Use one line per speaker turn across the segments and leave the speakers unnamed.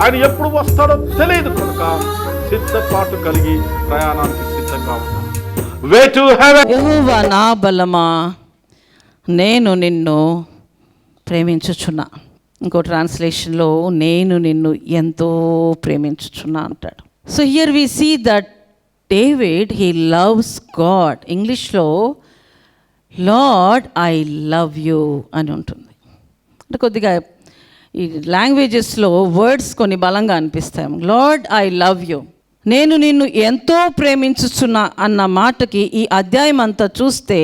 ఆయన ఎప్పుడు వస్తాడో తెలియదు కనుక సిద్ధపాటు కలిగి ప్రయాణానికి సిద్ధంగా ఉన్నాం. Way to heaven.
యెహోవా నా బలమా, నేను నిన్ను ప్రేమించుచున్నా. ఇంకో ట్రాన్స్లేషన్లో నేను నిన్ను ఎంతో ప్రేమించుచున్నా అంటాడు. So here we see that David he loves God. ఇంగ్లీష్లో లార్డ్ ఐ లవ్ యూ అని ఉంటుంది. అంటే కొద్దిగా ఈ లాంగ్వేజెస్లో వర్డ్స్ కొన్ని బలంగా అనిపిస్తాయి. లార్డ్ ఐ లవ్ యూ, నేను నిన్ను ఎంతో ప్రేమించుచున్నా అన్న మాటకి ఈ అధ్యాయం అంతా చూస్తే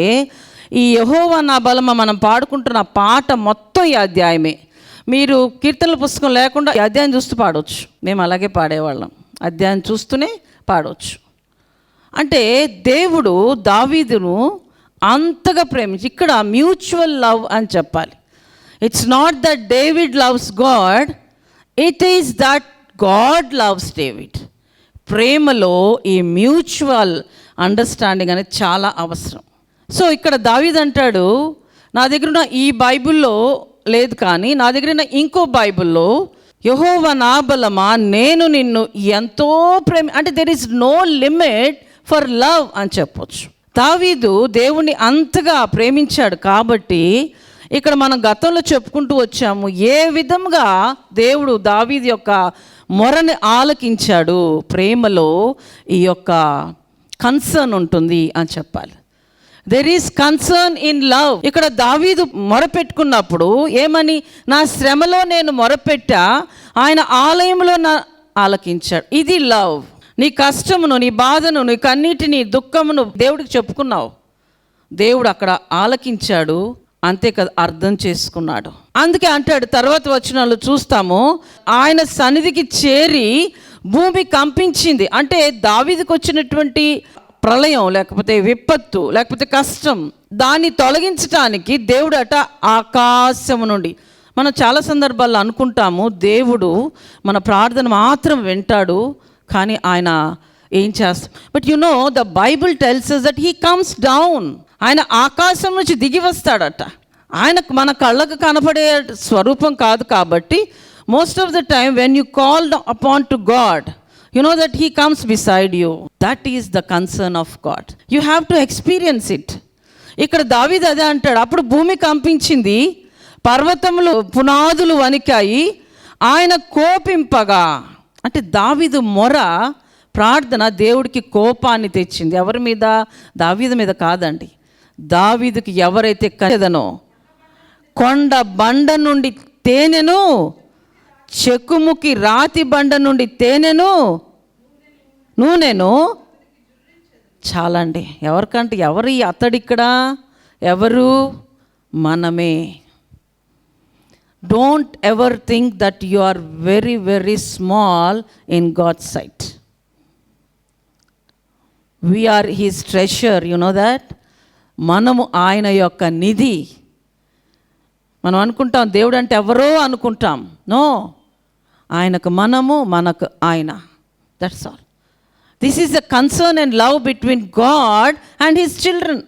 ఈ యెహోవా నా బలమ మనం పాడుకుంటున్న పాట మొత్తం ఈ అధ్యాయమే. మీరు కీర్తనల పుస్తకం లేకుండా ఈ అధ్యాయం చూస్తూ పాడవచ్చు. మేము అలాగే పాడేవాళ్ళం, అధ్యాయం చూస్తూనే పాడవచ్చు. అంటే దేవుడు దావీదును అంతగా ప్రేమించి, ఇక్కడ మ్యూచువల్ లవ్ అని చెప్పాలి. It's not that David loves God, it is that God loves David. ప్రేమలో ఈ మ్యూచువల్ అండర్స్టాండింగ్ అనేది చాలా అవసరం. సో ఇక్కడ దావీదు అంటాడు, నా దగ్గర ఉన్న ఈ బైబిల్లో లేదు, కానీ నా దగ్గర ఉన్న ఇంకో బైబిల్లో యెహోవా నా బలమా, నేను నిన్ను ఎంతో అంటే there is no limit for love అని చెప్పొచ్చు. దావీదు దేవుణ్ణి అంతగా ప్రేమించాడు కాబట్టి ఇక్కడ మనం గతంలో చెప్పుకుంటూ వచ్చాము ఏ విధంగా దేవుడు దావీదు యొక్క మొరని ఆలకించాడు. ప్రేమలో ఈ యొక్క కన్సర్న్ ఉంటుంది అని చెప్పాలి. There is concern in love. ఇక్కడ దావీదు మొరపెట్టుకున్నప్పుడు ఏమని, నా శ్రమలో నేను మొరపెట్టా, ఆయన ఆలయంలో నా ఆలకించాడు. ఇది లవ్. నీ కష్టమును, నీ బాధను, నీ కన్నీటిని, దుఃఖమును దేవుడికి చెప్పుకున్నావు, దేవుడు అక్కడ ఆలకించాడు, అంతే కదా, అర్థం చేసుకున్నాడు. అందుకే అంటాడు, తర్వాత వచనాలు చూస్తాము, ఆయన సన్నిధికి చేరి భూమి కంపించింది. అంటే దావీదుకు వచ్చినటువంటి ప్రళయం, లేకపోతే విపత్తు, లేకపోతే కష్టం, దాన్ని తొలగించడానికి దేవుడు అట ఆకాశము నుండి. మనం చాలా సందర్భాల్లో అనుకుంటాము దేవుడు మన ప్రార్థన మాత్రం వింటాడు, కానీ ఆయన ఏం చేస్తాడు. But you know the Bible tells us that he comes down. ఆయన ఆకాశం నుంచి దిగి వస్తాడట. ఆయనకు మన కళ్ళకు కనపడే స్వరూపం కాదు కాబట్టి most of the time when you call upon to God, you know that he comes beside you. That is the concern of God. You have to experience it. ఇక్కడ దావీదు అదే అంటాడు, అప్పుడు భూమి కంపించింది, పర్వతములు పునాదులు వణికాయి, ఆయన కోపింపగా. అంటే దావీదు మొర ప్రార్థన దేవుడికి కోపాన్ని తెచ్చింది. ఎవరి మీద? దావీదు మీద కాదండి. దావీదుకి ఎవరైతే కదనో, కొండ బండ నుండి తేనెను, చెక్కుముకి రాతి బండ నుండి తేనెను, నూనెను చాలండి. ఎవరికంటే ఎవరు ఈ అతడిక్కడ? ఎవరు? మనమే. Don't ever think that you are very very small in God's sight. We are his treasure, you know that. మనము ఆయన యొక్క నిధి. మనం అనుకుంటాం దేవుడు అంటే ఎవరో అనుకుంటాం. నో, ఆయనకు మనము, మనకు ఆయన. That's all. This is the concern and love between God and his children.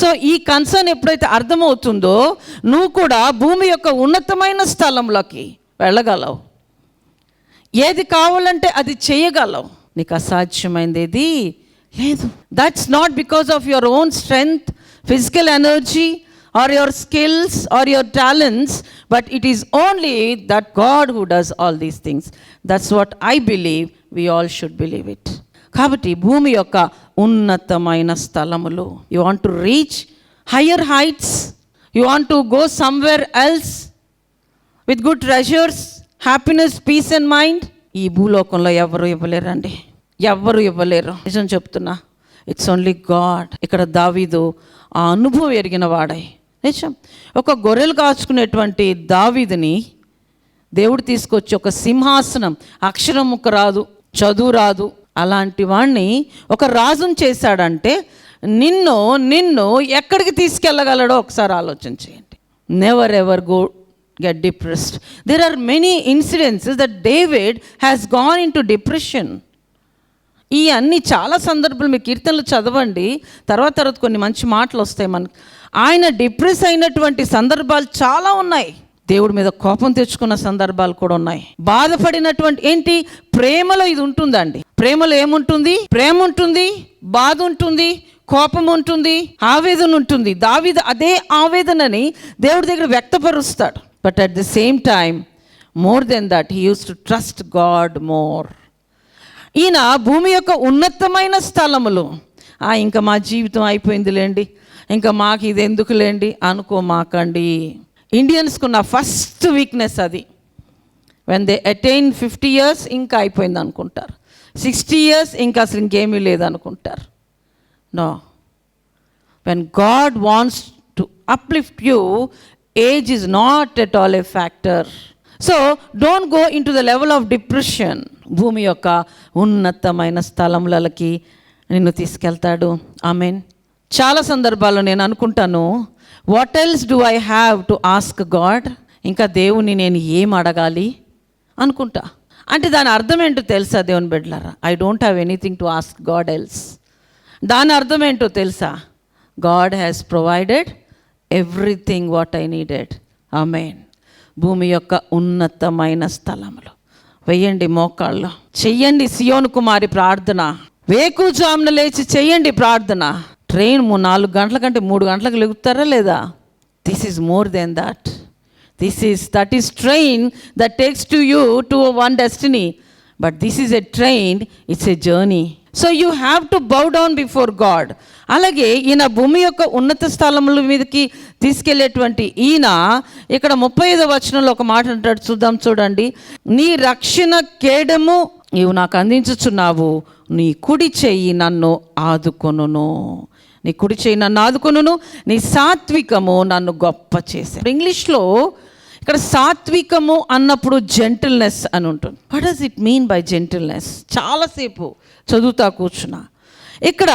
So ఈ కన్సర్న్ ఎప్పుడైతే అర్థమవుతుందో నువ్వు కూడా భూమి యొక్క ఉన్నతమైన స్థలంలోకి వెళ్ళగలవు. ఏది కావాలంటే అది చేయగలవు. నీకు అసాధ్యమైనది ఏది లేదు. That's not because of your own strength, physical energy, or your skills or your talents, but it is only that God who does all these things. That's what I believe. We all should believe it. కాబట్టి భూమి యొక్క ఉన్నతమైన స్థలములు, you want to reach higher heights, you want to go somewhere else with good treasures, happiness, peace and mind, ఈ భూలోకంలో ఎవరు ఇవ్వలేరండి. ఎవరు ఇవ్వలేరు. నిజం చెప్తున్నా, ఇట్స్ ఓన్లీ గాడ్. ఇక్కడ దావీదు ఆ అనుభవం ఎరిగిన వాడై, నిజం, ఒక గొర్రెలు కాచుకునేటువంటి దావీదుని దేవుడు తీసుకొచ్చి ఒక సింహాసనం, అక్షరం ముక్క రాదు, చదువు రాదు, అలాంటి వాడిని ఒక రాజుని చేశాడంటే నిన్ను ఎక్కడికి తీసుకెళ్ళగలడో ఒకసారి ఆలోచన చేయండి. Never ever go get depressed. There are many incidences that David has gone into depression. ఈ అన్ని చాలా సందర్భాలు మీరు కీర్తనలు చదవండి, తర్వాత కొన్ని మంచి మాటలు వస్తాయి మనకు. ఆయన డిప్రెస్ అయినటువంటి సందర్భాలు చాలా ఉన్నాయి. దేవుడి మీద కోపం తెచ్చుకున్న సందర్భాలు కూడా ఉన్నాయి. బాధపడినటువంటి ఏంటి, ప్రేమలో ఇది ఉంటుందండి. ప్రేమలో ఏముంటుంది? ప్రేమ ఉంటుంది, బాధ ఉంటుంది, కోపం ఉంటుంది, ఆవేదన ఉంటుంది. దావీదు అదే ఆవేదనని దేవుడి దగ్గర వ్యక్తపరుస్తాడు. But at the same time more than that he uses to trust God more. ఈయన భూమి యొక్క ఉన్నతమైన స్థలములు, ఇంకా మా జీవితం అయిపోయిందిలేండి, ఇంకా మాకు ఇది ఎందుకులేండి అనుకోమాకండి. ఇండియన్స్కు ఉన్న ఫస్ట్ వీక్నెస్ అది. వెన్ దే అటైన్ 50 years ఇంకా అయిపోయింది అనుకుంటారు, 60 years ఇంకా అసలు ఇంకేమీ లేదనుకుంటారు. No, when God wants to uplift you, age is not at all a factor. So don't go in to the level of depression. భూమి యొక్క ఉన్నతమైన స్థలములకి నిన్ను తీసుకెళ్తాడు. ఆమెన్. చాలా సందర్భాల్లో నేను అనుకుంటాను, what else do I have to ask God? ఇంకా దేవుని నేను ఏం అడగాలి అనుకుంటా. అంటే దాని అర్థం ఏంటో తెలుసా దేవుని బిడ్డలారా? I don't have anything to ask God else. దాని అర్థం ఏంటో తెలుసా? God has provided everything what I needed. Amen. భూమి యొక్క ఉన్నతమైన స్థలములు. వెయ్యండి మోకాళ్ళు, చెయ్యండి సియోను కుమారి ప్రార్థన. వేకుజామున లేచి చెయ్యండి ప్రార్థన. ట్రైన్ 4 గంటల కంటే 3 గంటలకు లెగుతారా లేదా? This is more than that. That is train that takes to you to one destiny. But this is a train, it's a journey. So you have to bow down before God. అలాగే ఈయన భూమి యొక్క ఉన్నత స్థలముల మీదకి తీసుకెళ్లేటువంటి ఈయన ఇక్కడ 35వ వచనంలో ఒక మాట అంటాడు, చూద్దాం, చూడండి. నీ రక్షణ కేడము నీవు నాకు అందించుచున్నావు, నీ కుడి చెయ్యి నన్ను ఆదుకొనును. నీ కుడి చెయ్యి నన్ను ఆదుకొనును, నీ సాత్వికము నన్ను గొప్ప చేశారు. ఇంగ్లీష్లో ఇక్కడ సాత్వికము అన్నప్పుడు జెంటిల్నెస్ అని ఉంటుంది. What does it mean by gentleness? చాలాసేపు చదువుతా కూర్చున్నా. ఇక్కడ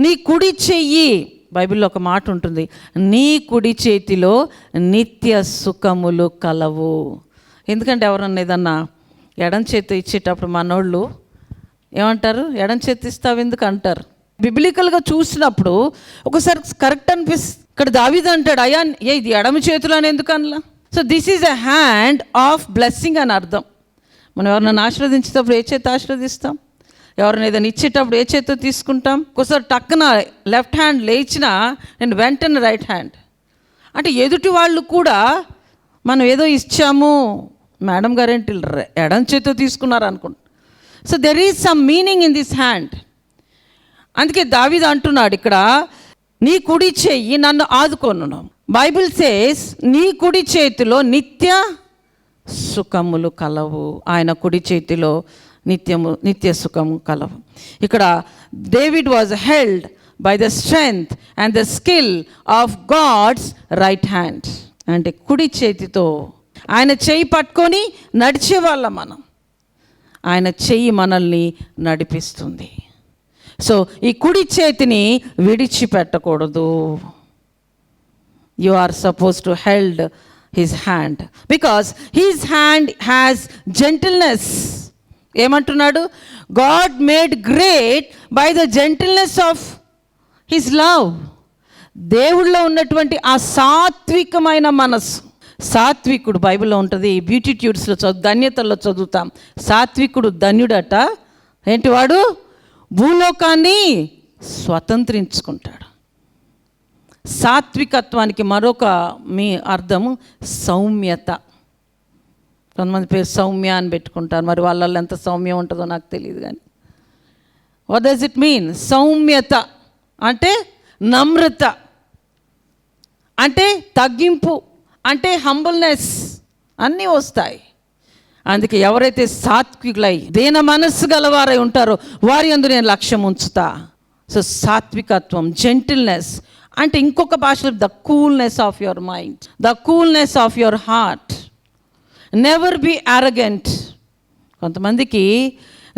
నీ కుడి చెయ్యి, బైబిల్లో ఒక మాట ఉంటుంది, నీ కుడి చేతిలో నిత్య సుఖములు కలవు. ఎందుకంటే ఎవరన్నా ఏదన్నా ఎడం చేతి ఇచ్చేటప్పుడు మనోళ్ళు ఏమంటారు? ఎడం చేతి ఇస్తావు ఎందుకు అంటారు. బిబ్లికల్గా చూసినప్పుడు ఒకసారి కరెక్ట్ అనిపిస్తుంది. ఇక్కడ దావీదు అంటాడు, అయ్యా ఇది ఎడమ చేతులు అని ఎందుకు అనలా? So this is a hand of blessing అని అర్థం. మనం ఎవరినైనా ఆశీర్వదించేటప్పుడు ఏ చేతి ఆశీర్వదిస్తాం? ఎవరైనా ఏదైనా ఇచ్చేటప్పుడు ఏ చేతితో తీసుకుంటాం? ఒకసారి టక్కున లెఫ్ట్ హ్యాండ్ లేచినా నేను వెంటనే రైట్ హ్యాండ్. అంటే ఎదుటి వాళ్ళు కూడా మనం ఏదో ఇచ్చాము, మేడం గారేంటి ఎడం చేతితో తీసుకున్నారు అనుకుంటా. So there is some meaning in this hand. అందుకే దావీదు అంటున్నాడు ఇక్కడ, నీ కుడి చెయ్యి నన్ను ఆదుకొనును. బైబిల్ సేస్ నీ కుడి చేతిలో నిత్య సుఖములు కలవు. ఆయన కుడి చేతిలో నిత్య సుఖము కలవు. ఇక్కడ David was held by the strength and the skill of God's right hand. అంటే కుడి చేతితో ఆయన చెయ్యి పట్టుకొని నడిచేవాళ్ళం మనం. ఆయన చెయ్యి మనల్ని నడిపిస్తుంది. సో ఈ కుడి చేతిని విడిచిపెట్టకూడదు. You are suppose to held his hand because his hand has gentleness. ఏమంటున్నాడు? God made great by the gentleness of his love. దేవుళ్ళో ఉన్నటువంటి ఆ సాత్వికమైన మనస్సు. సాత్వికుడు బైబిల్లో ఉంటుంది, బ్యూటిట్యూడ్స్లో ధన్యతల్లో చదువుతాం. సాత్వికుడు ధన్యుడట. ఏంటి వాడు? భూలోకాన్ని స్వతంత్రించుకుంటాడు. సాత్వికత్వానికి మరొక మీ అర్థము సౌమ్యత. కొంతమంది పేరు సౌమ్య అని పెట్టుకుంటారు, మరి వాళ్ళల్లో ఎంత సౌమ్యం ఉంటుందో నాకు తెలియదు. కానీ వాట్ డస్ ఇట్ మీన్? సౌమ్యత అంటే నమ్రత, అంటే తగ్గింపు, అంటే హంబుల్నెస్ అన్నీ వస్తాయి. అందుకే ఎవరైతే సాత్వికులై దేన మనస్సు గలవారై ఉంటారో వారి యందు నేను లక్ష్యం ఉంచుతా. సో సాత్వికత్వం, జెంటిల్నెస్ అంటే ఇంకొక భాషలో the coolness of your mind, the coolness of your heart. Never be arrogant. కొంతమందికి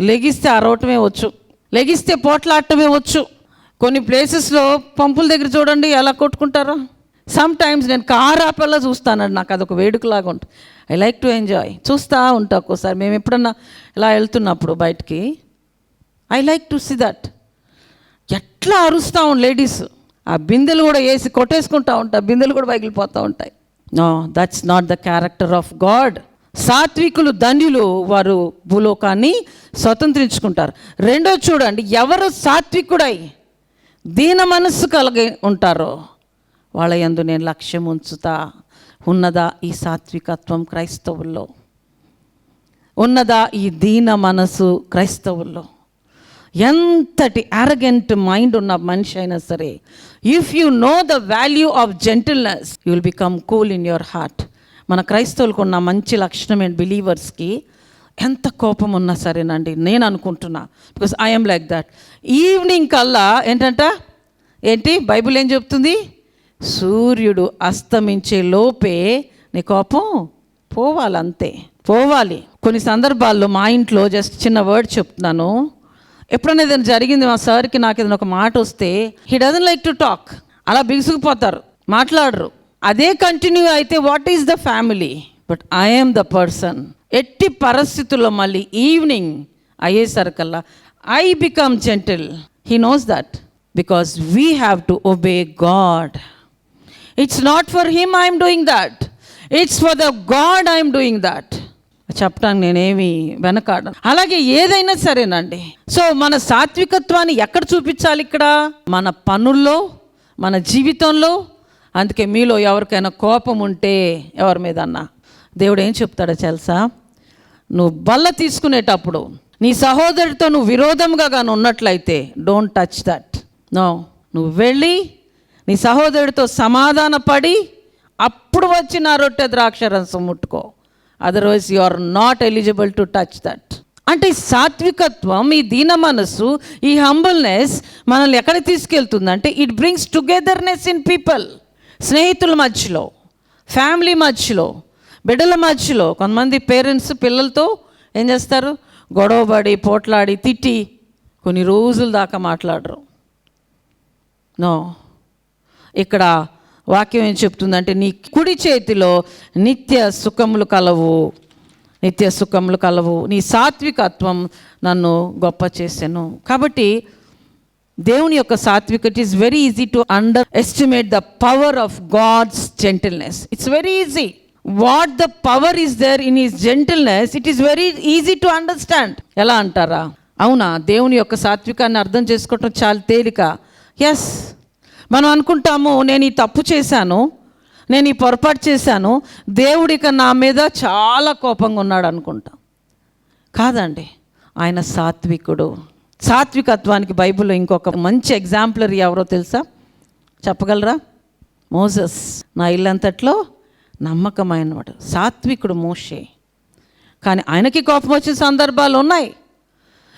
లెగిస్తే అరవటమే వచ్చు, లెగిస్తే పోట్లాడటమే వచ్చు. కొన్ని ప్లేసెస్లో పంపుల దగ్గర చూడండి ఎలా కొట్టుకుంటారో. సమ్ టైమ్స్ నేను కార్ ఆపేలా చూస్తానండి, నాకు అదొక వేడుకలాగా ఉంటుంది. I like to enjoy. చూస్తూ ఉంటా. ఒక్కోసారి మేము ఎప్పుడన్నా ఇలా వెళ్తున్నప్పుడు బయటికి I like to see that. ఎట్లా అరుస్తూ లేడీస్. ఆ బిందెలు కూడా వేసి కొట్టేసుకుంటూ ఉంటాయి, బిందెలు కూడా పగిలిపోతూ ఉంటాయి. No, that's not the character of God. సాత్వికులు ధన్యులు, వారు భూలోకాన్ని స్వతంత్రించుకుంటారు. రెండో చూడండి, ఎవరు సాత్వికుడై దీన మనస్సు కలిగి ఉంటారో వాళ్ళ యందు నేను లక్ష్యం ఉంచుతా. ఉన్నదా ఈ సాత్వికత్వం క్రైస్తవుల్లో? ఉన్నదా ఈ దీన మనసు క్రైస్తవుల్లో? ఎంతటి అరగెంట్ మైండ్ ఉన్న మనిషి అయినా సరే, if you know the value of gentleness you will become cool in your heart. మన క్రైస్తవులకు ఉన్న మంచి లక్షణం ఏంటి? బిలీవర్స్కి ఎంత కోపం ఉన్నా సరేనండి, నేను అనుకుంటున్నా, because I'm like that. Evening కల్లా ఏంటి బైబిల్ ఏం చెప్తుంది? సూర్యుడు అస్తమించే లోపే నీ కోపం పోవాలంతే, పోవాలి. కొన్ని సందర్భాల్లో మా ఇంట్లో జస్ట్ చిన్న వర్డ్ చెప్తున్నాను. ఎప్పుడైనా ఏదైనా జరిగింది, మా సార్కి నాకు ఏదైనా ఒక మాట వస్తే, he doesn't like to talk, అలా బిగుసుకుపోతారు, మాట్లాడరు. అదే కంటిన్యూ అయితే what is the family? But I'm the person. ఎట్టి పరిస్థితుల్లో మళ్ళీ ఈవినింగ్ అయ్యేసరికల్లా I become gentle. He knows that because we have to obey God. It's not for him I'm doing that, it's for the God I'm doing that. చెప్పడానికి నేనేమి వెనకాడను. అలాగే ఏదైనా సరేనండి. So మన సాత్వికత్వాన్ని ఎక్కడ చూపించాలి? ఇక్కడ మన పనుల్లో, మన జీవితంలో. అందుకే మీలో ఎవరికైనా కోపం ఉంటే ఎవరి మీద అన్నా, దేవుడు ఏం చెప్తాడో తెలుసా? నువ్వు బల్ల తీసుకునేటప్పుడు నీ సహోదరుడితో నువ్వు విరోధంగా కానీ ఉన్నట్లయితే డోంట్ టచ్ దట్. నో, నువ్వు వెళ్ళి నీ సహోదరుడితో సమాధాన పడి అప్పుడు వచ్చి నా రొట్టె ద్రాక్షరసం ముట్టుకో. Otherwise you are not eligible to touch that. అంటే సాత్వికత్వం, ఈ దీన మనసు, ఈ హంబుల్నెస్ మనల్ని ఎక్కడికి తీసుకెళ్తుందంటే it brings togetherness in people. స్నేహితుల మధ్యలో, ఫ్యామిలీ మధ్యలో, బిడ్డల మధ్యలో. కొంతమంది పేరెంట్స్ పిల్లలతో ఏం చేస్తారు? గొడవపడి, పోట్లాడి, తిట్టి కొన్ని రోజుల దాకా మాట్లాడరు. నో, ఇక్కడ వాక్యం ఏం చెప్తుందంటే నీ కుడి చేతిలో నిత్య సుఖములు కలవు, నిత్య సుఖములు కలవు. నీ సాత్వికత్వం నన్ను గొప్ప చేసాను. కాబట్టి దేవుని యొక్క సాత్వికత is very easy to underestimate the power of God's gentleness. It's very easy. What the power is there in his gentleness, it is very easy to understand. ఎలా అంటారా? అవునా, దేవుని యొక్క సాత్వికాన్ని అర్థం చేసుకోవటం చాలా తేలిక. ఎస్, మనం అనుకుంటాము నేను ఈ తప్పు చేశాను, నేను ఈ పొరపాటు చేశాను, దేవుడిక నా మీద చాలా కోపంగా ఉన్నాడు అనుకుంటాం. కాదండి, ఆయన సాత్వికుడు. సాత్వికత్వానికి బైబిల్లో ఇంకొక మంచి ఎగ్జాంపులరీ ఎవరో తెలుసా? చెప్పగలరా? మోసెస్. నా ఇల్లంతట్లో నమ్మకమైనవాడు, సాత్వికుడు మోషే. కానీ ఆయనకి కోపం వచ్చిన సందర్భాలు ఉన్నాయి.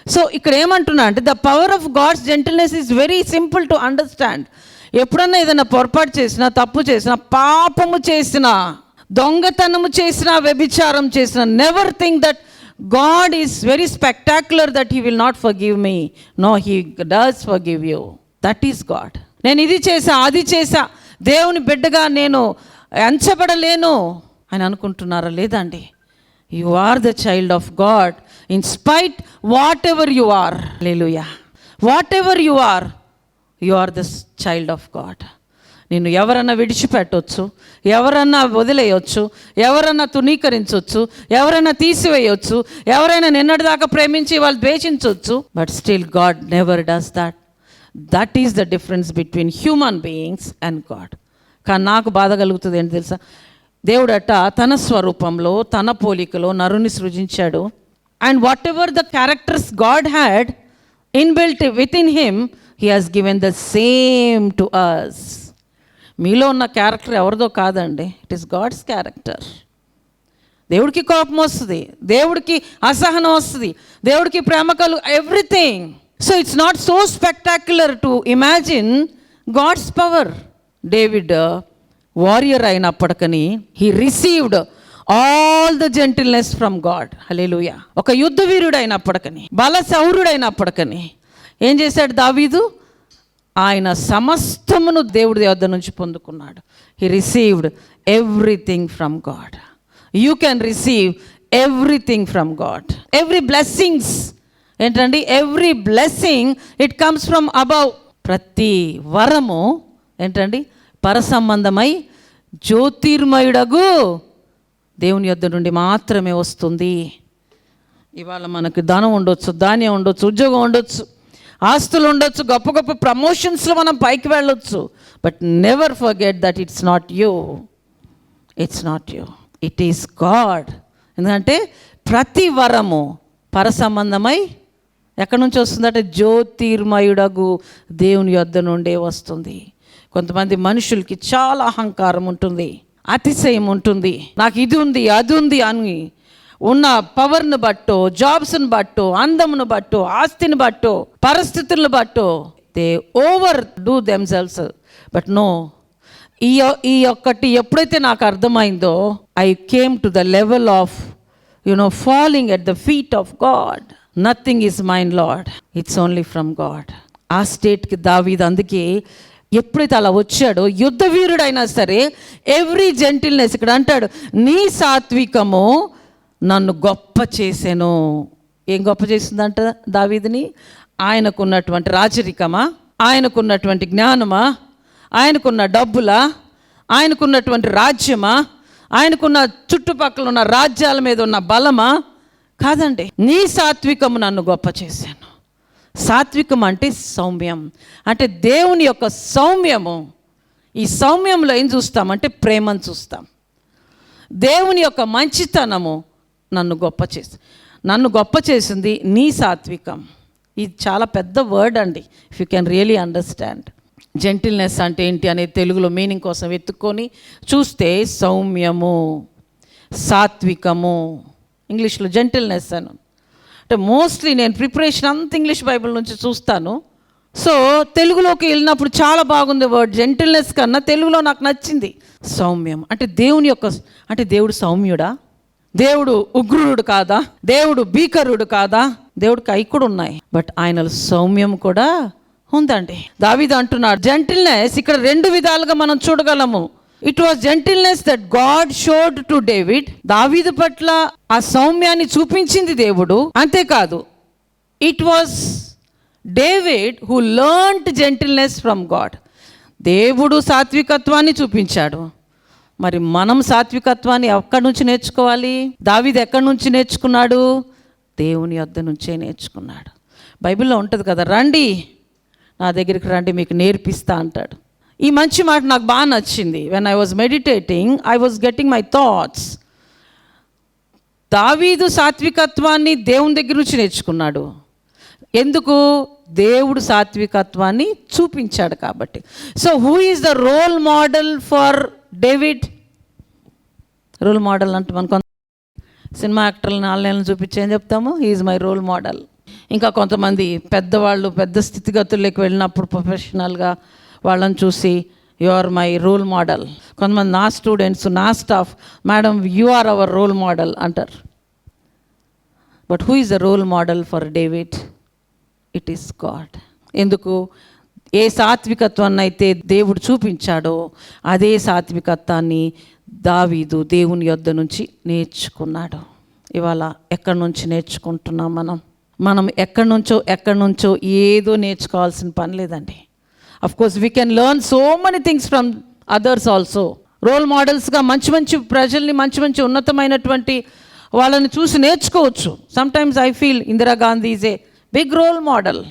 సో ఇక్కడ ఏమంటున్నా అంటే the power of God's gentleness is very simple to understand. ఎప్పుడన్నా ఏదైనా పొరపాటు చేసినా, తప్పు చేసినా, పాపము చేసినా, దొంగతనము చేసినా, వ్యభిచారం చేసినా, never think that God is very spectacular that he will not forgive me. No, he does forgive you. That is God. నేను ఇది చేసా, అది చేసా, దేవుని బిడ్డగా నేను ఎంచబడలేను అని అనుకుంటున్నారా? లేదండి. You are the child of God in spite whatever you are. Hallelujah. Whatever you are, you are the child of God. నిన్ను ఎవరన్నా విడిచిపెట్టవచ్చు, ఎవరన్నా వదిలేయచ్చు, ఎవరన్నా తునీకరించవచ్చు, ఎవరైనా తీసివేయచ్చు, ఎవరైనా నిన్నటిదాకా ప్రేమించి వాళ్ళు ద్వేషించవచ్చు. But still God never does that. That is the difference between human beings and God. కానీ నాకు బాధ కలుగుతుంది ఏంటి తెలుసా? దేవుడట తన స్వరూపంలో, తన పోలికలో నరుని సృజించాడు. And whatever the characters God had inbuilt within him, he has given the same to us. మీలో ఉన్న క్యారెక్టర్ ఎవరిదో కాదండి, ఇట్ ఈస్ గాడ్స్ క్యారెక్టర్. దేవుడికి కోపం వస్తుంది, దేవుడికి అసహనం వస్తుంది, దేవుడికి ప్రేమ everything. So it's not so spectacular to imagine God's power. David warrior అయినప్పటికని he received all the gentleness from God. Hallelujah. ఒక యుద్ధ వీరుడు అయినప్పటికని, బలశౌరుడైనప్పటికని ఏం చేశాడు దావీదు? ఆయన సమస్తమును దేవుడి వద్ద నుంచి పొందుకున్నాడు. He received everything from God. You can receive everything from God. Every blessings ఏంటండి? Every blessing it comes from above. ప్రతి వరము ఏంటండి? పరసంబంధమై జ్యోతిర్మయుడగు దేవుని యొద్ద నుండి మాత్రమే వస్తుంది. ఇవాళ మనకు ధనం ఉండొచ్చు, ధాన్యం ఉండొచ్చు, ఉద్యోగం ఉండొచ్చు, ఆస్తులు ఉండొచ్చు, గొప్ప గొప్ప ప్రమోషన్స్లో మనం పైకి వెళ్ళొచ్చు. But never forget that it's not you, it's not you, it is God. ఎందుకంటే ప్రతి వరము పరసంబంధమై ఎక్కడి నుంచి వస్తుందంటే జ్యోతిర్మయుడగు దేవుని యొద్ద నుండే వస్తుంది. కొంతమంది మనుషులకి చాలా అహంకారం ఉంటుంది, అతిశయం ఉంటుంది. నాకు ఇది ఉంది, అది ఉంది అని ఉన్న పవర్ను బట్టో, జాబ్స్ని బట్టో, అందమును బట్టో, ఆస్తిని బట్టో, పరిస్థితులను బట్టో they over do themselves. But no, ఈ ఒక్కటి ఎప్పుడైతే నాకు అర్థమైందో, I came to the level of falling at the feet of God. Nothing is mine Lord, it's only from God. ఆ స్టేట్కి దావీదు అందుకే ఎప్పుడైతే అలా వచ్చాడో, యుద్ధ వీరుడైనా సరే ఎవ్రీ జెంటిల్నెస్, ఇక్కడ అంటాడు నీ సాత్వికము నన్ను గొప్ప చేసాను. ఏం గొప్ప చేసిందంట దావీదుని? ఆయనకున్నటువంటి రాజరికమా, ఆయనకున్నటువంటి జ్ఞానమా, ఆయనకున్న డబ్బులా, ఆయనకున్నటువంటి రాజ్యమా, ఆయనకున్న చుట్టుపక్కల ఉన్న రాజ్యాల మీద ఉన్న బలమా? కాదండి, నీ సాత్వికము నన్ను గొప్ప చేశాను. సాత్వికం అంటే సౌమ్యం, అంటే దేవుని యొక్క సౌమ్యము. ఈ సౌమ్యంలో ఏం చూస్తామంటే ప్రేమను చూస్తాం. దేవుని యొక్క మంచితనము నన్ను గొప్ప చేసింది నీ సాత్వికం. ఇది చాలా పెద్ద వర్డ్ అండి, if you can really understand. Gentleness అంటే ఏంటి అనేది తెలుగులో మీనింగ్ కోసం వెతుక్కొని చూస్తే సౌమ్యము, సాత్వికము, ఇంగ్లీష్లో జెంటిల్నెస్ అని. అంటే మోస్ట్లీ నేను ప్రిపరేషన్ అంత ఇంగ్లీష్ బైబిల్ నుంచి చూస్తాను. సో తెలుగులోకి వెళ్ళినప్పుడు చాలా బాగుంది వర్డ్. జెంటిల్నెస్ కన్నా తెలుగులో నాకు నచ్చింది సౌమ్యం. అంటే అంటే దేవుడు సౌమ్యుడా? దేవుడు ఉగ్రుడు కాదా? దేవుడు భీకరుడు కాదా? దేవుడు కైకుడు ఉన్నాయి, బట్ ఆయనలో సౌమ్యం కూడా ఉందండి. దావీదు అంటున్నాడు జెంటిల్నెస్ ఇక్కడ రెండు విధాలుగా మనం చూడగలము. It was gentleness that God showed to David. దావీదు పట్ల ఆ సౌమ్యాన్ని చూపించింది దేవుడు. అంతేకాదు, it was David who learned gentleness from God. దేవుడు సాత్వికత్వాన్ని చూపించాడు. మరి మనం సాత్వికత్వాన్ని ఎక్కడి నుంచి నేర్చుకోవాలి? దావీదు ఎక్కడి నుంచి నేర్చుకున్నాడు? దేవుని యొద్ద నుంచే నేర్చుకున్నాడు. బైబిల్లో ఉంటుంది కదా, రండి నా దగ్గరికి రండి మీకు నేర్పిస్తా అంటాడు. ఈ మంచి మాట నాకు బాగా నచ్చింది. When I was meditating I was getting my thoughts. దావీదు సాత్వికత్వాన్ని దేవుని దగ్గర నుంచి నేర్చుకున్నాడు. ఎందుకు? దేవుడు సాత్వికత్వాన్ని చూపించాడు కాబట్టి. So who is the role model for David? Role model అంటే మనకు సినిమా యాక్టర్లను 4 నెలలు చూపించి ఏం చెప్తాము? He is my role model. ఇంకా కొంతమంది పెద్దవాళ్ళు పెద్ద స్థితిగతుల్లోకి వెళ్ళినప్పుడు ప్రొఫెషనల్గా వాళ్ళని చూసి you are my role model. కొంతమంది నా స్టూడెంట్స్, నా staff, madam you are our role model అంటారు. But who is the role model for David? It is God. ఎందుకు? ఏ సాత్వికత్వాన్ని అయితే దేవుడు చూపించాడో అదే సాత్వికత్వాన్ని దావీదు దేవుని యొద్ద నుంచి నేర్చుకున్నాడు. ఇవాళ ఎక్కడి నుంచి నేర్చుకుంటున్నాం మనం ఎక్కడి నుంచో ఏదో నేర్చుకోవాల్సిన పని లేదండి. Of course we can learn so many things from others also. Role మోడల్స్గా మంచి ప్రజల్ని, మంచి ఉన్నతమైనటువంటి వాళ్ళని చూసి నేర్చుకోవచ్చు. Sometimes I feel Indira Gandhi is a big role model.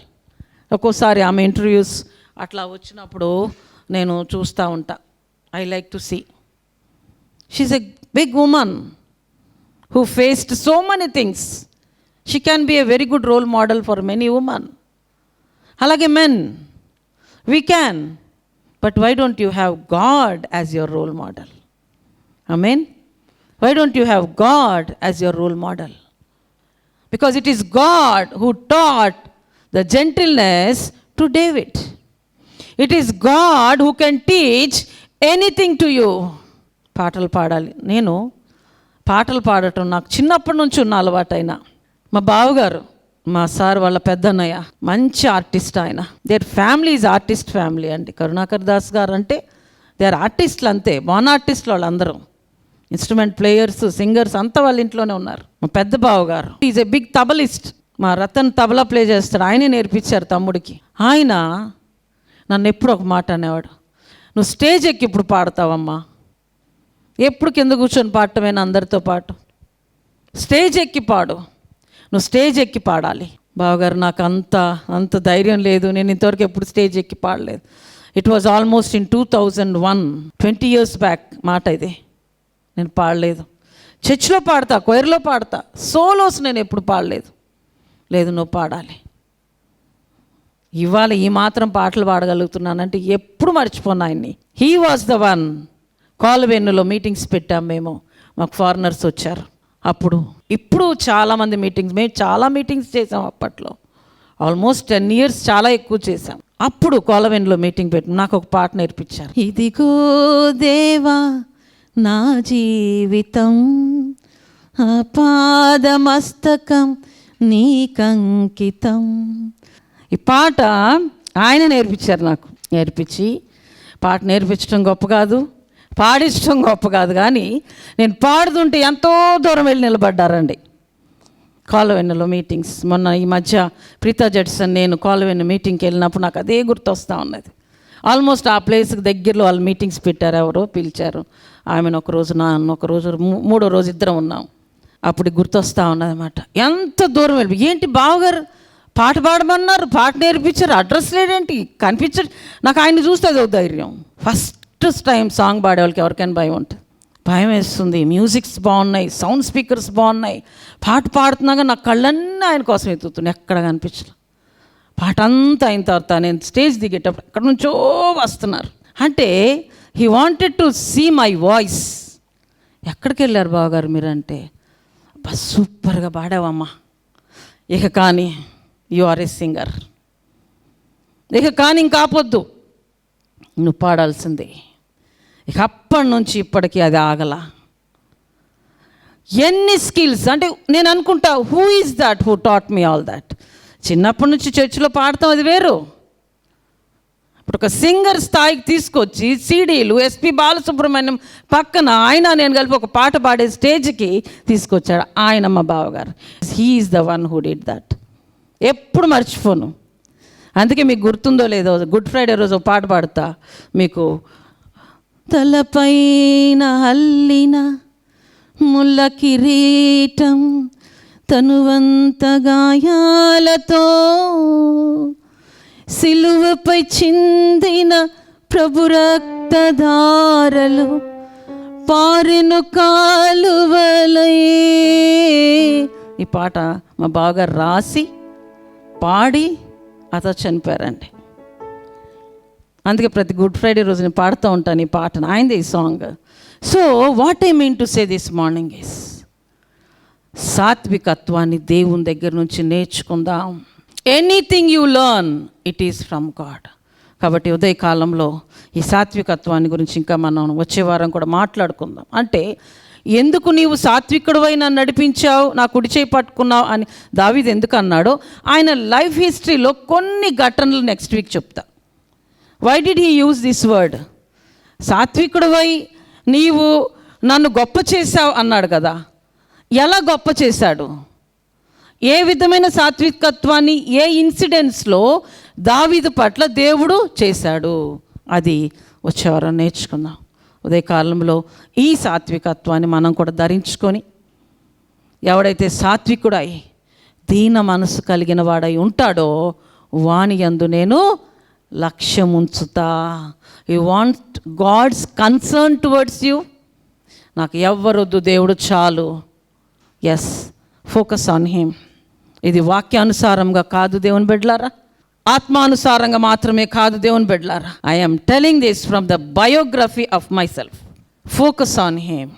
ఒక్కోసారి ఆమె ఇంటర్వ్యూస్ అట్లా వచ్చినప్పుడు నేను చూస్తూ ఉంటా. I like to see. She is a big woman who faced so many things. She can be a very good role model for many woman. అలాగే men, we can. But why don't you have God as your role model? Amen. Why don't you have God as your role model? Because it is God who taught the gentleness to David. It is God who can teach anything to you. పాటలు పాడాలి. నేను పాటలు పాడటం నాకు చిన్నప్పటి నుంచి ఉన్న అలవాటైనా. మా బావగారు, మా సార్ వాళ్ళ పెద్దన్నయ్య మంచి ఆర్టిస్ట్. ఆయన their family is artist family అండి. కరుణాకర్ దాస్ గారు అంటే దే ఆర్ ఆర్టిస్టులు అంతే, బాన్ ఆర్టిస్టులు వాళ్ళందరూ. ఇన్స్ట్రుమెంట్ ప్లేయర్స్, సింగర్స్ అంతా వాళ్ళ ఇంట్లోనే ఉన్నారు. మా పెద్ద బావగారు ఈజ్ ఎ బిగ్ తబలిస్ట్. మా రతన్ తబలా ప్లే చేస్తాడు, ఆయనే నేర్పించారు తమ్ముడికి. ఆయన నన్ను ఎప్పుడు ఒక మాట అనేవాడు, నువ్వు స్టేజ్ ఎక్కి ఇప్పుడు పాడతావమ్మా, ఎప్పుడు కింద కూర్చొని పాడటమేనా అందరితో పాటు? స్టేజ్ ఎక్కి పాడు. నువ్వు స్టేజ్ ఎక్కి పాడాలి. బావగారు నాకు అంత ధైర్యం లేదు, నేను ఇంతవరకు ఎప్పుడు స్టేజ్ ఎక్కి పాడలేదు. It was almost in 2001, 20 years back మాట ఇది. నేను పాడలేదు. చర్చ్లో పాడతా, కొయర్లో పాడతా, సోలోస్ నేను ఎప్పుడు పాడలేదు. లేదు, నువ్వు పాడాలి. ఇవాళ ఈ మాత్రం పాటలు పాడగలుగుతున్నానంటే ఎప్పుడు మర్చిపోను ఆయన్ని. He was the one. కాలువెన్నులో మీటింగ్స్ పెట్టాం మేము, మాకు ఫారినర్స్ వచ్చారు. ఇప్పుడు చాలామంది మేము చాలా మీటింగ్స్ చేసాం అప్పట్లో. ఆల్మోస్ట్ 10 years, చాలా ఎక్కువ చేసాం. అప్పుడు కాలువెన్నులో మీటింగ్ పెట్టి నాకు ఒక పాట నేర్పించారు. ఇదిగో దేవా నా జీవితం పాదమస్తకం నీకంకితం. ఈ పాట ఆయన నేర్పించారు నాకు. నేర్పించి పాట నేర్పించడం గొప్ప కాదు, పాడించడం గొప్ప కాదు, కానీ నేను పాడుతుంటే ఎంతో దూరం వెళ్ళి నిలబడ్డారండి కాలువెన్నులో మీటింగ్స్. మొన్న ఈ మధ్య ప్రీతా జడ్సన్ నేను కాలువెన్ను మీటింగ్కి వెళ్ళినప్పుడు నాకు అదే గుర్తొస్తూ ఉన్నది. ఆల్మోస్ట్ ఆ ప్లేస్కి దగ్గరలో వాళ్ళు మీటింగ్స్ పెట్టారు, ఎవరో పిలిచారు. ఆమెను ఒకరోజు, ఒకరోజు, మూడో రోజు ఇద్దరం ఉన్నాం. అప్పుడు గుర్తొస్తూ ఉన్నది అన్నమాట. ఎంత దూరం వెళ్ళి, ఏంటి బావగారు పాట పాడమన్నారు, పాట నేర్పించారు, అడ్రస్ లేదేంటి, కనిపించడు. నాకు ఆయన్ని చూస్తే అదో ధైర్యం. ఫస్ట్ టైం సాంగ్ పాడే వాళ్ళకి ఎవరికైనా భయం ఉంటుంది, భయం వేస్తుంది. మ్యూజిక్స్ బాగున్నాయి, సౌండ్ స్పీకర్స్ బాగున్నాయి, పాట పాడుతున్నాగా నా కళ్ళన్నీ ఆయన కోసం ఎత్తుతున్నాయి, ఎక్కడ కనిపించలేదు. పాట అంతా అయిన తర్వాత నేను స్టేజ్ దిగేటప్పుడు ఎక్కడి నుంచో వస్తున్నారు. అంటే he wanted to see my voice. ఎక్కడికి వెళ్ళారు బావగారు మీరంటే, సూపర్గా పాడావమ్మా, ఇక కానీ యు ఆర్ ఏ సింగర్, ఇక కానీ ఇంకా ఆపొద్దు, నువ్వు పాడాల్సిందే. ఇక అప్పటి నుంచి ఇప్పటికీ అది ఆగల. ఎన్ని స్కిల్స్ అంటే నేను అనుకుంటా, who is that who taught me all that. చిన్నప్పటి నుంచి చర్చిలో పాడతాం, అది వేరు. ఇప్పుడు ఒక సింగర్ స్థాయికి తీసుకొచ్చి సీడీలు ఎస్పి బాలసుబ్రహ్మణ్యం పక్కన ఆయన నేను కలిపి ఒక పాట పాడే స్టేజ్కి తీసుకొచ్చాడు ఆయన, మా బావగారు. He is the one who did that. ఎప్పుడు మర్చిపోను. అందుకే మీకు గుర్తుందో లేదో, గుడ్ ఫ్రైడే రోజు ఒక పాట పాడుతా మీకు. తలపైన హల్లిన ముళ్ళ కిరీటం తనువంత గాయాలతో సిలువపై చిందిన ప్రభు రక్తధారలు పారెను కాలువలై. ఈ పాట మా బావగారు రాసి పాడి అతను చనిపోయారండి. అందుకే ప్రతి గుడ్ ఫ్రైడే రోజు నేను పాడుతూ ఉంటాను ఈ పాటను, ఆయనదే ఈ song. So what I mean to say this morning is, సాత్వికత్వాన్ని దేవుని దగ్గర నుంచి నేర్చుకుందాం. Anything you learn it is from God. కాబట్టి ఉదయకాలంలో ఈ సాత్వికత్వాన్ని గురించి ఇంకా మనం వచ్చే వారం కూడా మాట్లాడుకుందాం. అంటే ఎందుకు నీవు సాత్వికుడివై నన్ను నడిపించావు, నా కుడి చేయి పట్టుకున్నావు అని దావీదు ఎందుకు అన్నాడో ఆయన లైఫ్ హిస్టరీలో కొన్ని ఘటనలు నెక్స్ట్ వీక్ చెప్తా. Why did he use this word? సాత్వికుడివై నీవు నన్ను గొప్ప చేశావు అన్నాడు కదా. ఎలా గొప్ప చేశాడు, ఏ విధమైన సాత్వికత్వాన్ని ఏ ఇన్సిడెంట్స్లో దావీదు పట్ల దేవుడు చేశాడు, అది వచ్చేవారం నేర్చుకుందాం. ఉదయకాలంలో ఈ సాత్వికత్వాన్ని మనం కూడా ధరించుకొని, ఎవడైతే సాత్వికుడై దీన మనసు కలిగిన వాడై ఉంటాడో వాని యందు నేను లక్ష్యం ఉంచుతా. You want God's concern towards you. నాకు ఎవ్వరొద్దు, దేవుడు చాలు. Yes, focus on him. ఇది వాక్యానుసారంగా కాదు దేవుని బిడ్డలారా, ఆత్మానుసారంగా మాత్రమే కాదు దేవుని బిడ్డలారా. I am telling this from the biography of my self. Focus on him.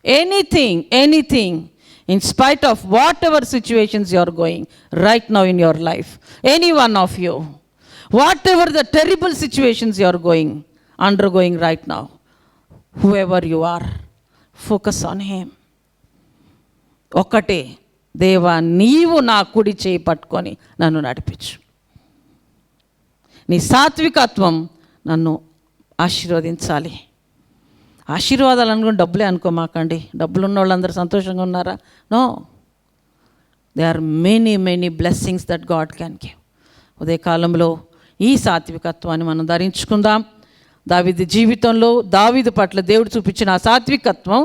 Anything in spite of whatever situations you are going right now in your life, any one of you, whatever the terrible situations you are undergoing right now, whoever you are, focus on him. ఒక్కటే, దేవా నీవు నా కుడి చేయి పట్టుకొని నన్ను నడిపించు. నీ సాత్వికత్వం నన్ను ఆశీర్వదించాలి. ఆశీర్వాదాలు అనుకుని డబ్బులే అనుకోమాకండి. డబ్బులు ఉన్న వాళ్ళందరూ సంతోషంగా ఉన్నారా? No, they are many blessings that God can give. ఉదయకాలంలో ఈ సాత్వికత్వాన్ని మనం ధరించుకుందాం. దావీదు జీవితంలో దావీదు పట్ల దేవుడు చూపించిన ఆ సాత్వికత్వం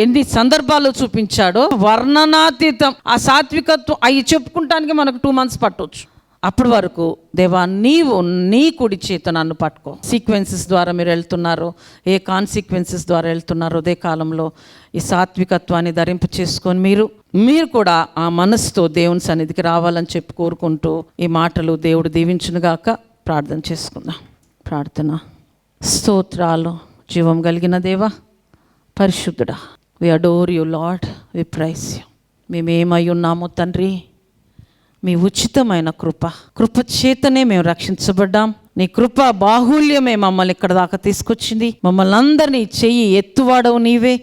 ఎన్ని సందర్భాల్లో చూపించాడో వర్ణనాతీతం. ఆ సాత్వికత్వం అవి చెప్పుకుంటానికి మనకు 2 months పట్టవచ్చు. అప్పటి వరకు దేవా నీవు నీ కుడి చేత నన్ను పట్టుకో. సీక్వెన్సెస్ ద్వారా మీరు వెళ్తున్నారు, ఏ కాన్సిక్వెన్సెస్ ద్వారా వెళ్తున్నారో అదే కాలంలో ఈ సాత్వికత్వాన్ని ధరింపు చేసుకొని మీరు కూడా ఆ మనసుతో దేవుని సన్నిధికి రావాలని చెప్పి కోరుకుంటూ ఈ మాటలు దేవుడు దీవించునుగాక. ప్రార్థన చేసుకుందాం. ప్రార్థన. స్తోత్రాలు జీవం కలిగిన దేవా, పరిశుద్ధుడా, we adore you Lord, we praise you. మేమేమై ఉన్నామో తండ్రి, మీ ఉచితమైన కృప చేతనే మేము రక్షించబడ్డాం. నీ కృప బాహుల్యమే మమ్మల్ని ఇక్కడ దాకా తీసుకొచ్చింది. మమ్మల్ని అందరినీ చెయ్యి ఎత్తువాడవు నీవే,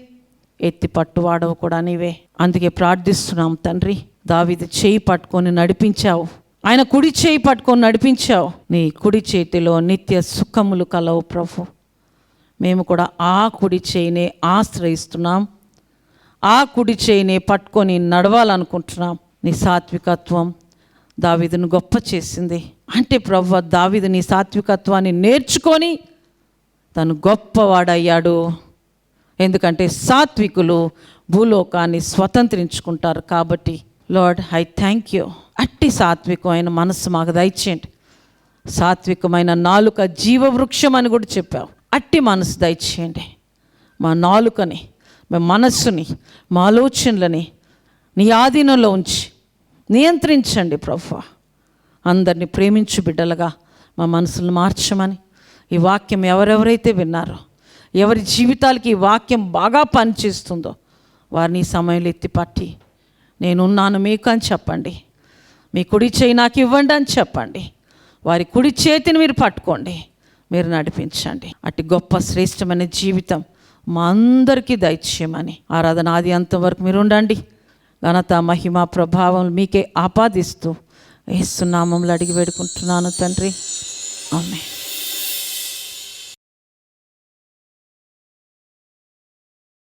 ఎత్తి పట్టువాడవు కూడా నీవే. అందుకే ప్రార్థిస్తున్నాం తండ్రి. దావీదు చేయి పట్టుకొని నడిపించావు, ఆయన కుడి చేయి పట్టుకొని నడిపించావు. నీ కుడి చేతిలో నిత్య సుఖములు కలవు ప్రభు. మేము కూడా ఆ కుడి చేయినే ఆశ్రయిస్తున్నాం, ఆ కుడి చేయినే పట్టుకొని నడవాలనుకుంటున్నాం. నీ సాత్వికత్వం దావీదును గొప్ప చేసింది. అంటే ప్రభువా, దావీదు నీ సాత్వికత్వాన్ని నేర్చుకొని తను గొప్పవాడయ్యాడు. ఎందుకంటే సాత్వికులు భూలోకాన్ని స్వతంత్రించుకుంటారు. కాబట్టి లార్డ్, ఐ థ్యాంక్ యూ. అట్టి సాత్వికమైన మనస్సు మాకు దయచేయండి. సాత్వికమైన నాలుక జీవవృక్షం అని కూడా చెప్పావు. అట్టి మనసు దయచేయండి. మా నాలుకని, మా మనస్సుని, మా ఆలోచనలని నీ ఆధీనంలో ఉంచి నియంత్రించండి ప్రభువా. అందరినీ ప్రేమించు బిడ్డలుగా మా మనసులను మార్చమని, ఈ వాక్యం ఎవరెవరైతే విన్నారో, ఎవరి జీవితాలకి ఈ వాక్యం బాగా పనిచేస్తుందో వారిని సమయంలో ఎత్తిపట్టి నేనున్నాను మీకు అని చెప్పండి. మీ కుడి చేయి నాకు ఇవ్వండి అని చెప్పండి. వారి కుడి చేతిని మీరు పట్టుకోండి, మీరు నడిపించండి. అట్టి గొప్ప శ్రేష్టమైన జీవితం మా అందరికీ దయచేయమని ఆరాధన ఆది అంతం వరకు మీరు ఉండండి. ఘనత మహిమ ప్రభావం మీకే ఆపాదిస్తూ యేసు నామములో అడిగి వేడుకుంటున్నాను తండ్రి. ఆమేన్.